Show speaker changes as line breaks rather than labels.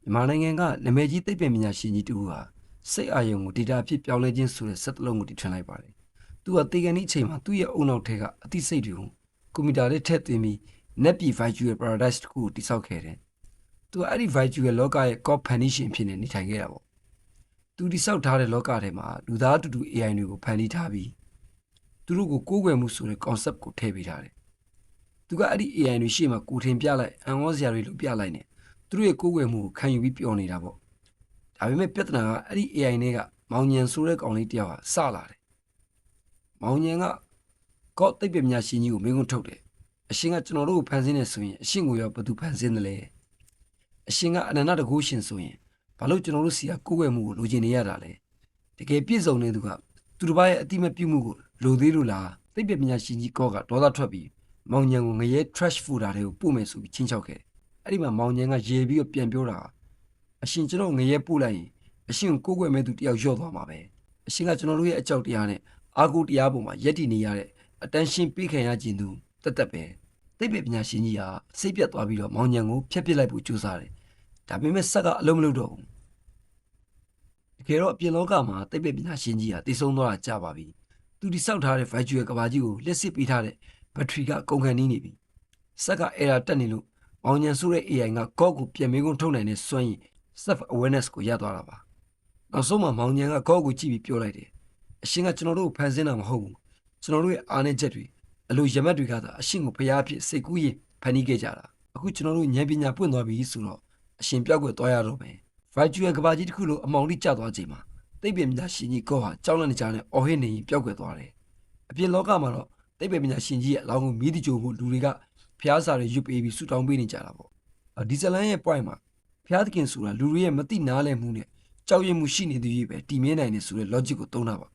မြန်မာနိုင်ငံကနာမည်ကြီးသိပ္ပံပညာရှင်ကြီးတူဟာစိတ်အာရုံကိုဒေတာအဖြစ်ပြောင်းလဲခြင်းဆိုတဲ့စက်တလုံးကိုတီထွင်လိုက်ပါတယ်။သူကတေကန်ဒီအချိန်မှာသူ့ရဲ့အုံနောက်ထဲကအသိစိတ်တွေကိုကွန်ပျူတာနဲ့ထည့်သွင်းပြီး net ပြည် virtual paradise တစ်ခုကိုတိစောက်ခဲ့တယ်။သူကအဲ့ဒီ virtual လောကရဲ့ cop ဖန်တီးရှင်ဖြစ်နေထိုင်ခဲ့တာပေါ့။သူတိစောက်ထားတဲ့လောကထဲမှာလူသားတူတူ AI တွေကိုဖန်တီးထားပြီးသူတို့ကိုကိုးကွယ်မှုဆိုတဲ့ concept ကိုထည့်ပေးထားတယ်။သူကအဲ့ဒီ AI တွေရှေ့မှာကိုထင်ပြလိုက်အံ့ဩစရာတွေလုပ်ပြလိုက်နေသူတို့ရဲ့ကိုးကွယ်မှုကိုခံယူပြီးပျော်နေတာပေါ့ဒါပေမဲ့ပြဿနာကအဲ့ဒီ AI တွေကမောင်ညံဆိုတဲ့ကောင်လေးတယောက်ဟာစလာတယ်မောင်ညံကကော့သိပ္ပံပညာရှင်ကြီးကိုမင်းကုန်းထုတ်တယ်အရှင်ကကျွန်တော်တို့ကိုဖန်ဆင်းနေဆိုရင်အရှင်ကိုရောဘယ်သူဖန်ဆင်းတယ်လဲအရှင်ကအနန္တတကုရှင်ဆိုရင်ဘာလို့ကျွန်တော်တို့စီကကိုးကွယ်မှုကိုလိုချင်နေရတာလဲတကယ်ပြည့်စုံနေသူကသူတစ်ပါးရဲ့အတိမတ်ပြုမှုကိုလိုသေးလို့လားသိပ္ပံပညာရှင်ကြီးကော့ကဒေါသထွက်ပြီးမောင်ညံကိုငရဲ trash folder တွေကိုပို့မယ်ဆိုပြီးချင်းချောက်ခဲ့အဲ့ဒီမှာမောင်ညံကရေပြီးတော့ပြန်ပြောတာအရှင်ကျွန်တော်ငရဲပို့လိုက်ရင်အရှင်ကိုကိုးကွယ်မဲ့သူတယောက်လျော့သွားမှာပဲအရှင်ကကျွန်တော်တို့ရဲ့အကြောက်တရားနဲ့အာကိုတရားပေါ်မှာယက်တည်နေရတဲ့အတန်းရှင်းပေးခံရခြင်းသူတက်တက်ပဲသိပ္ပံပညာရှင်ကြီးဟာစိတ်ပြတ်သွားပြီးတော့မောင်ညံကိုဖျက်ပစ်လိုက်ဖို့ကြိုးစားတယ်ဒါပေမဲ့ဆက်ကအလုံးမလုပ်တော့ဘူးတကယ်တော့အပြင်လောကမှာသိပ္ပံပညာရှင်ကြီးဟာတည်ဆုံးသွားတာကြာပါပြီသူတိစောက်ထားတဲ့ virtual ကဘာကြီးကိုလက်စစ်ပေးထားတဲ့ဘက်ထရီကကုန်ခန်းနေပြီဆက်က error တက်နေလို့မောင်ညံဆိုတဲ့ AI ကကော့ကိုပြန်မေးခွန်းထုတ်နိုင်တဲ့စွမ်းရည် self awareness ကိုရသွားတာပါနောက်ဆုံးမှာမောင်ညံကကော့ကိုကြည့်ပြီးပြောလိုက်တယ်အရှင်ကကျွန်တော်တို့ကိုဖန်ဆင်းတာမဟုတ်ဘူးကျွန်တော်တို့ရဲ့အားနည်းချက်တွေအလိုရမတ်တွေကသာအရှင်ကိုဖျားဖြစ်စိတ်ကူးရင်ဖန်တီးခဲ့ကြတာအခုကျွန်တော်တို့ဉာဏ်ပညာပွင့်သွားပြီဆိုတော့အရှင်ပြောက်ွယ်သွားရတော့မယ် virtual ကဘာကြီးတစ်ခုလိုအမောင်လေးကျသွားချိန်မှာသိပ္ပံပညာရှင်ကြီးကော့ဟာကြောက်လန့်နေကြတဲ့အော်ဟစ်နေရင်ပြောက်ွယ်သွားတယ်အပြင်လောကမှာတော့သိပ္ပံပညာရှင်ကြီးရဲ့အလောင်းကိုမီးတကြိုဖို့လူတွေကဖျားစာတွေရွတ်ပေးပြီးဆူတောင်းပေးနေကြတာပေါ့ဒီဇလန်ရဲ့ point မှာဖျားသခင်ဆိုတာလူတွေရဲ့မတိနားလည်မှုနဲ့ကြောက်ရွံ့မှုရှိနေသူကြီးပဲတည်မြဲနိုင်တယ်ဆိုတဲ့ logic ကိုသုံးတာပါ